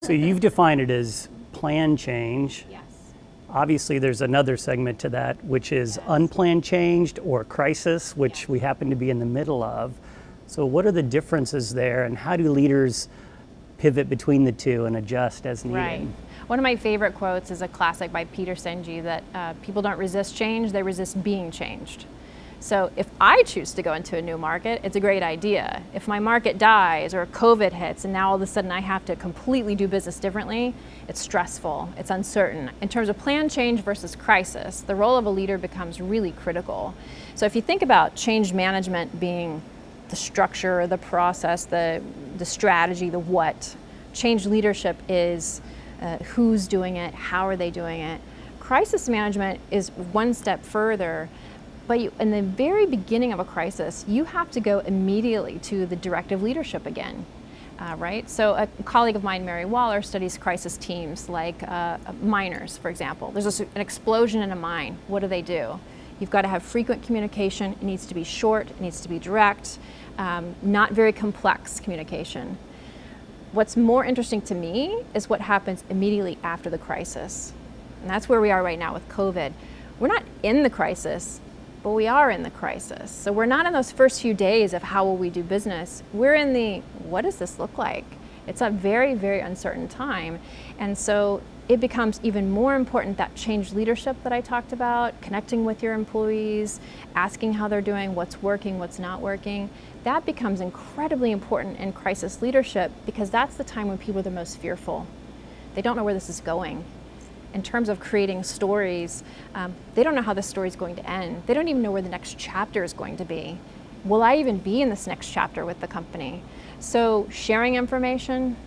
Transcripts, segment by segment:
So you've defined it as plan change. Yes. Obviously, there's another segment to that, which is unplanned change or crisis, which we happen to be in the middle of. So what are the differences there, and how do leaders pivot between the two and adjust as needed? Right. One of my favorite quotes is a classic by Peter Senge that people don't resist change, they resist being changed. So if I choose to go into a new market, it's a great idea. If my market dies or COVID hits and now all of a sudden I have to completely do business differently, it's stressful, it's uncertain. In terms of plan change versus crisis, the role of a leader becomes really critical. So if you think about change management being the structure, the process, the strategy, the what, change leadership is who's doing it, how are they doing it. Crisis management is one step further. But in the very beginning of a crisis, you have to go immediately to the directive leadership again, right? So a colleague of mine, Mary Waller, studies crisis teams like miners, for example. There's an explosion in a mine. What do? You've got to have frequent communication. It needs to be short. It needs to be direct, not very complex communication. What's more interesting to me is what happens immediately after the crisis. And that's where we are right now with COVID. We're not in the crisis, but we are in the crisis. So we're not in those first few days of how will we do business. We're in the, what does this look like? It's a very, very uncertain time. And so it becomes even more important, that change leadership that I talked about, connecting with your employees, asking how they're doing, what's working, what's not working. That becomes incredibly important in crisis leadership because that's the time when people are the most fearful. They don't know where this is going. In terms of creating stories, they don't know how the story is going to end. They don't even know where the next chapter is going to be. Will I even be in this next chapter with the company? So sharing information,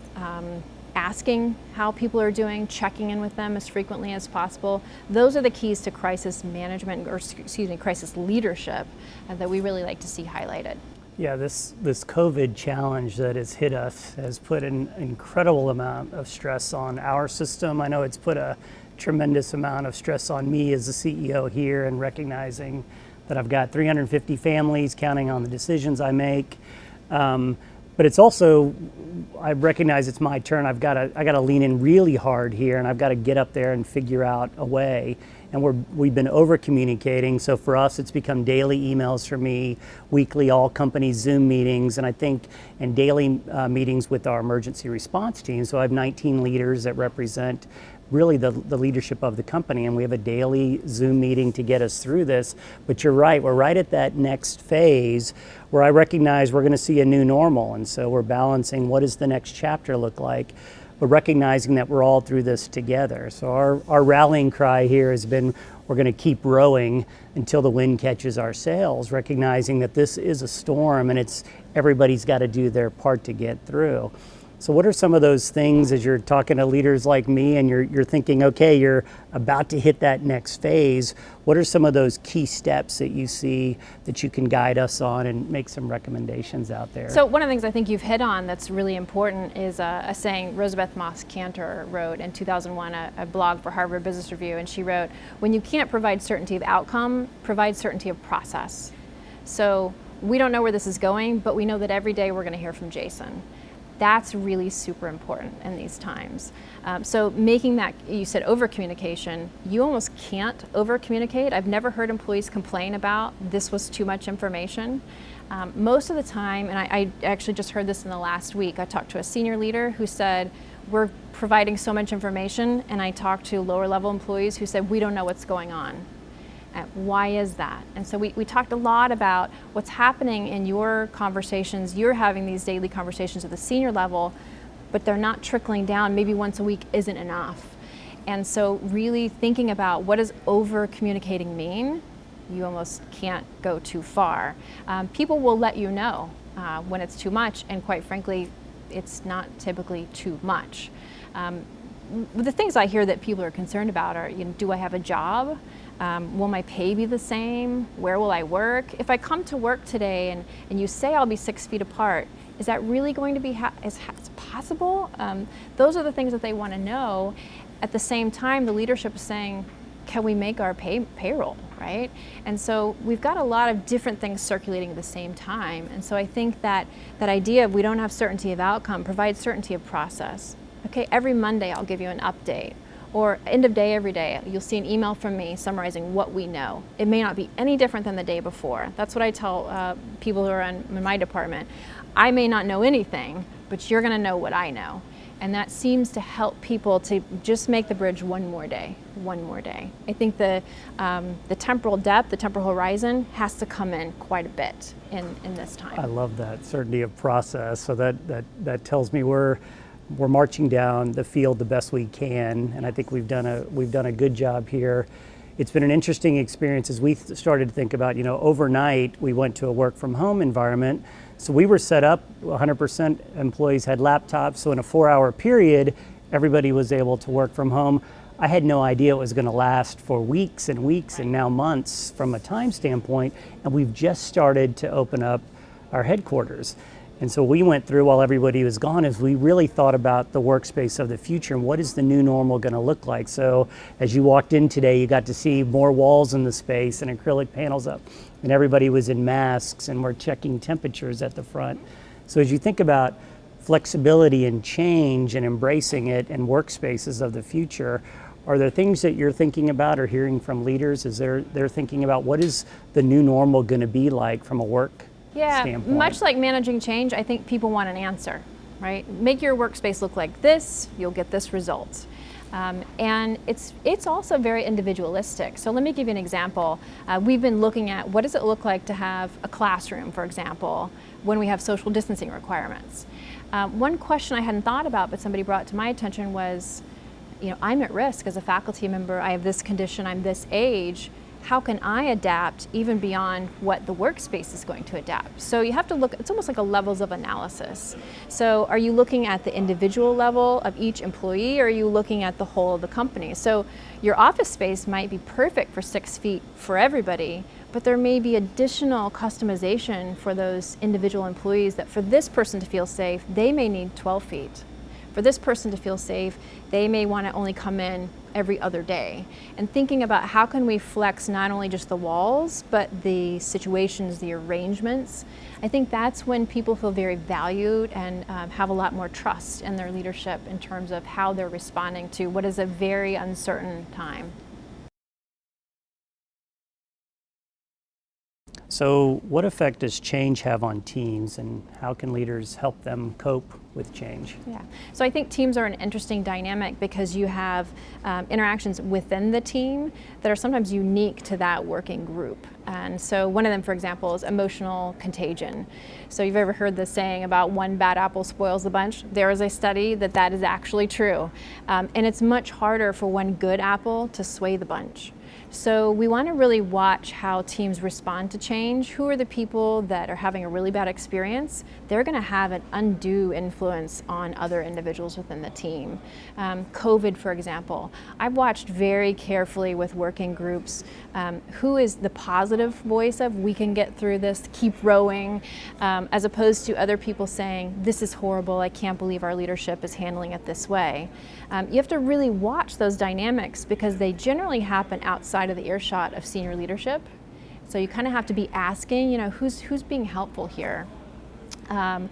asking how people are doing, checking in with them as frequently as possible. Those are the keys to crisis management, or crisis leadership that we really like to see highlighted. Yeah, this COVID challenge that has hit us has put an incredible amount of stress on our system. I know it's put a tremendous amount of stress on me as the CEO here, and recognizing that I've got 350 families counting on the decisions I make. But it's also, I recognize it's my turn. I got to lean in really hard here, and I've got to get up there and figure out a way. And we've been over communicating. So for us, it's become daily emails for me, weekly all company Zoom meetings, and I think and daily meetings with our emergency response team. So I have 19 leaders that represent really the leadership of the company, and we have a daily Zoom meeting to get us through this. But you're right, we're right at that next phase where I recognize we're going to see a new normal, and so we're balancing what does the next chapter look like, but recognizing that we're all through this together. So our rallying cry here has been we're going to keep rowing until the wind catches our sails, recognizing that this is a storm and everybody's got to do their part to get through. So what are some of those things as you're talking to leaders like me and you're thinking, okay, you're about to hit that next phase, what are some of those key steps that you see that you can guide us on and make some recommendations out there? So one of the things I think you've hit on that's really important is a saying Rosabeth Moss Kanter wrote in 2001, a blog for Harvard Business Review, and she wrote, when you can't provide certainty of outcome, provide certainty of process. So we don't know where this is going, but we know that every day we're going to hear from Jason. That's really super important in these times. So making that, you said over communication, you almost can't over communicate. I've never heard employees complain about this was too much information. Most of the time, and I actually just heard this in the last week, I talked to a senior leader who said, we're providing so much information, and I talked to lower level employees who said, we don't know what's going on. Why is that? And so we talked a lot about what's happening in your conversations. You're having these daily conversations at the senior level, but they're not trickling down. Maybe once a week isn't enough. And so really thinking about what does over communicating mean? You almost can't go too far. People will let you know when it's too much, and quite frankly, it's not typically too much. The things I hear that people are concerned about are, do I have a job? Will my pay be the same? Where will I work? If I come to work today and you say I'll be 6 feet apart, is that really going to be is possible? Those are the things that they want to know. At the same time, the leadership is saying, can we make our payroll, right? And so we've got a lot of different things circulating at the same time. And so I think that idea of we don't have certainty of outcome provides certainty of process. Okay, every Monday I'll give you an update. Or end of day every day, you'll see an email from me summarizing what we know. It may not be any different than the day before. That's what I tell people who are in my department. I may not know anything, but you're gonna know what I know. And that seems to help people to just make the bridge one more day. I think the temporal depth, the temporal horizon has to come in quite a bit in this time. I love that certainty of process. So that tells me we're marching down the field the best we can, and I think we've done a good job here. It's been an interesting experience as we started to think about, overnight we went to a work from home environment. So we were set up, 100% employees had laptops, so in a 4-hour period, everybody was able to work from home. I had no idea it was going to last for weeks and weeks and now months from a time standpoint, and we've just started to open up our headquarters. And so we went through while everybody was gone as we really thought about the workspace of the future and what is the new normal going to look like. So as you walked in today, you got to see more walls in the space and acrylic panels up, and everybody was in masks and we're checking temperatures at the front. So as you think about flexibility and change and embracing it and workspaces of the future, are there things that you're thinking about or hearing from leaders as they're thinking about what is the new normal going to be like from a work standpoint? Much like managing change, I think people want an answer, right? Make your workspace look like this, you'll get this result. And it's also very individualistic. So let me give you an example. We've been looking at what does it look like to have a classroom, for example, when we have social distancing requirements. One question I hadn't thought about, but somebody brought to my attention was, I'm at risk as a faculty member, I have this condition, I'm this age. How can I adapt even beyond what the workspace is going to adapt? So you have to look, it's almost like a levels of analysis. So are you looking at the individual level of each employee, or are you looking at the whole of the company? So your office space might be perfect for 6 feet for everybody, but there may be additional customization for those individual employees that for this person to feel safe, they may need 12 feet. For this person to feel safe, they may want to only come in every other day. And thinking about how can we flex not only just the walls, but the situations, the arrangements, I think that's when people feel very valued and have a lot more trust in their leadership in terms of how they're responding to what is a very uncertain time. So what effect does change have on teams, and how can leaders help them cope with change? Yeah, so I think teams are an interesting dynamic because you have interactions within the team that are sometimes unique to that working group. And so one of them, for example, is emotional contagion. So you've ever heard the saying about one bad apple spoils the bunch? There is a study that is actually true. And it's much harder for one good apple to sway the bunch. So we want to really watch how teams respond to change. Who are the people that are having a really bad experience? They're going to have an undue influence on other individuals within the team. COVID, for example, I've watched very carefully with working groups who is the positive voice of we can get through this, keep rowing, as opposed to other people saying this is horrible, I can't believe our leadership is handling it this way. You have to really watch those dynamics because they generally happen outside of the earshot of senior leadership. So you kind of have to be asking, who's being helpful here? One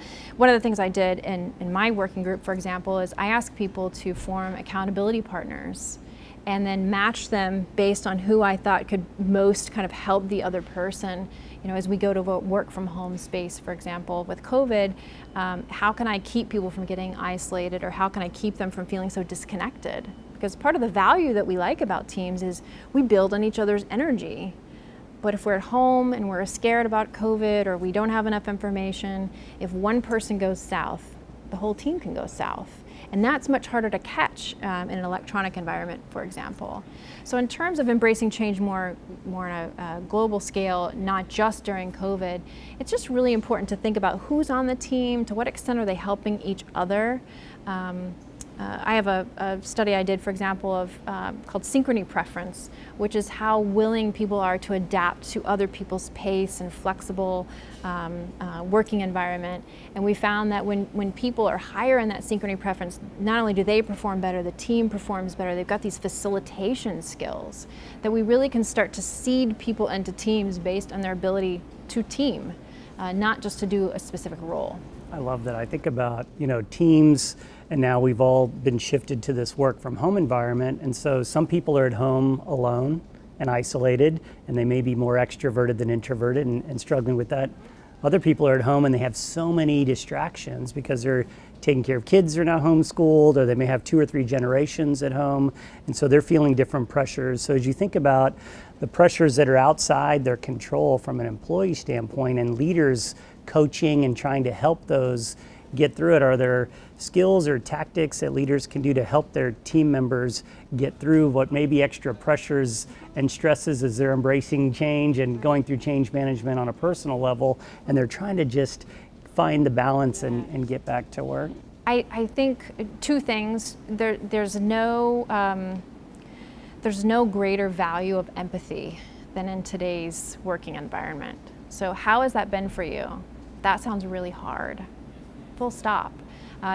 of the things I did in my working group, for example, is I asked people to form accountability partners and then match them based on who I thought could most kind of help the other person. As we go to a work from home space, for example, with COVID, how can I keep people from getting isolated, or how can I keep them from feeling so disconnected? Because part of the value that we like about teams is we build on each other's energy. But if we're at home and we're scared about COVID or we don't have enough information, if one person goes south, the whole team can go south. And that's much harder to catch in an electronic environment, for example. So in terms of embracing change more on a global scale, not just during COVID, it's just really important to think about who's on the team, to what extent are they helping each other. I have a study I did, for example, called synchrony preference, which is how willing people are to adapt to other people's pace and flexible working environment. And we found that when people are higher in that synchrony preference, not only do they perform better, the team performs better. They've got these facilitation skills that we really can start to seed people into teams based on their ability to team, not just to do a specific role. I love that. I think about, teams And now we've all been shifted to this work from home environment. And so some people are at home alone and isolated, and they may be more extroverted than introverted and struggling with that. Other people are at home and they have so many distractions because they're taking care of kids, they're now homeschooled, or they may have 2 or 3 generations at home. And so they're feeling different pressures. So as you think about the pressures that are outside their control from an employee standpoint, and leaders coaching and trying to help those get through it, are there skills or tactics that leaders can do to help their team members get through what may be extra pressures and stresses as they're embracing change and going through change management on a personal level, and they're trying to just find the balance and get back to work? I think 2 things. There's no greater value of empathy than in today's working environment. So how has that been for you? That sounds really hard. Full stop.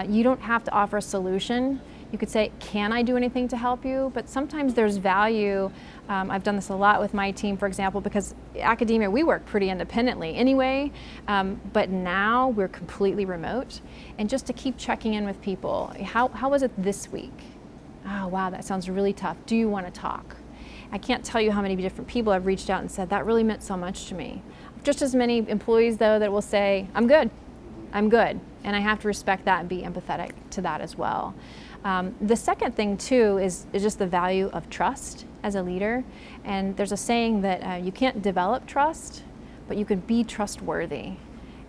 You don't have to offer a solution. You could say, can I do anything to help you? But sometimes there's value. I've done this a lot with my team, for example, because academia, we work pretty independently anyway, but now we're completely remote. And just to keep checking in with people, how was it this week? Oh, wow, that sounds really tough. Do you want to talk? I can't tell you how many different people have reached out and said, that really meant so much to me. Just as many employees, though, that will say, I'm good. And I have to respect that and be empathetic to that as well. The second thing, too, is just the value of trust as a leader. And there's a saying that you can't develop trust, but you can be trustworthy.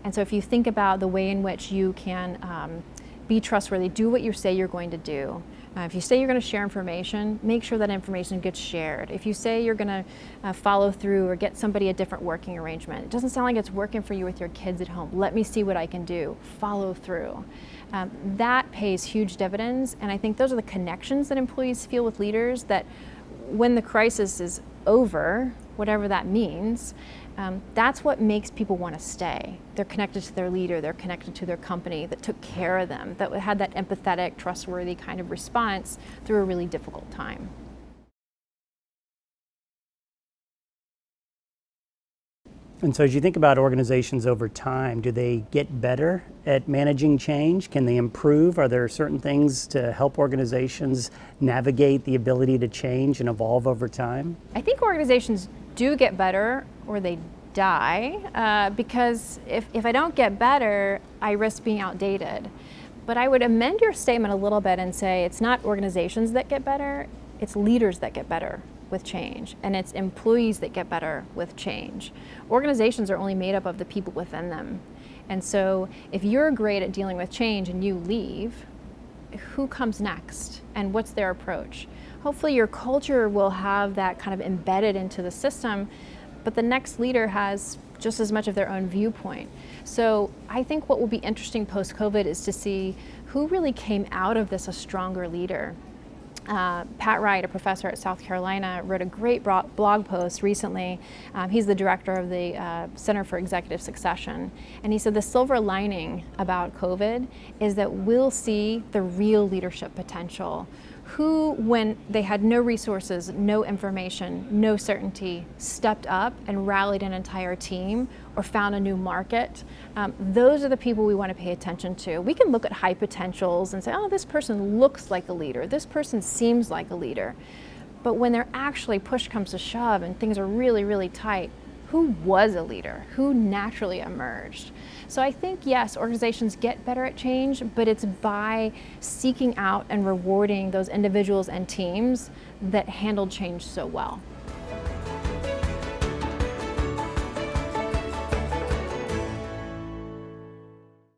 And so if you think about the way in which you can be trustworthy, do what you say you're going to do. If you say you're going to share information, make sure that information gets shared. If you say you're going to follow through or get somebody a different working arrangement, it doesn't sound like it's working for you with your kids at home. Let me see what I can do. Follow through. That pays huge dividends, and I think those are the connections that employees feel with leaders, that when the crisis is over, whatever that means, that's what makes people want to stay. They're connected to their leader, they're connected to their company that took care of them, that had that empathetic, trustworthy kind of response through a really difficult time. And so as you think about organizations over time, do they get better at managing change? Can they improve? Are there certain things to help organizations navigate the ability to change and evolve over time? I think organizations do get better or they die because if I don't get better, I risk being outdated. But I would amend your statement a little bit and say it's not organizations that get better, it's leaders that get better with change, and it's employees that get better with change. Organizations are only made up of the people within them. And so if you're great at dealing with change and you leave, who comes next and what's their approach? Hopefully your culture will have that kind of embedded into the system, but the next leader has just as much of their own viewpoint. So I think what will be interesting post-COVID is to see who really came out of this a stronger leader. Pat Wright, a professor at South Carolina, wrote a great blog post recently. He's the director of the Center for Executive Succession. And he said the silver lining about COVID is that we'll see the real leadership potential. Who, when they had no resources, no information, no certainty, stepped up and rallied an entire team or found a new market. Those are the people we want to pay attention to. We can look at high potentials and say, oh, this person looks like a leader, this person seems like a leader. But when they're actually push comes to shove and things are really, really tight, who was a leader? Who naturally emerged? So I think, yes, organizations get better at change, but it's by seeking out and rewarding those individuals and teams that handled change so well.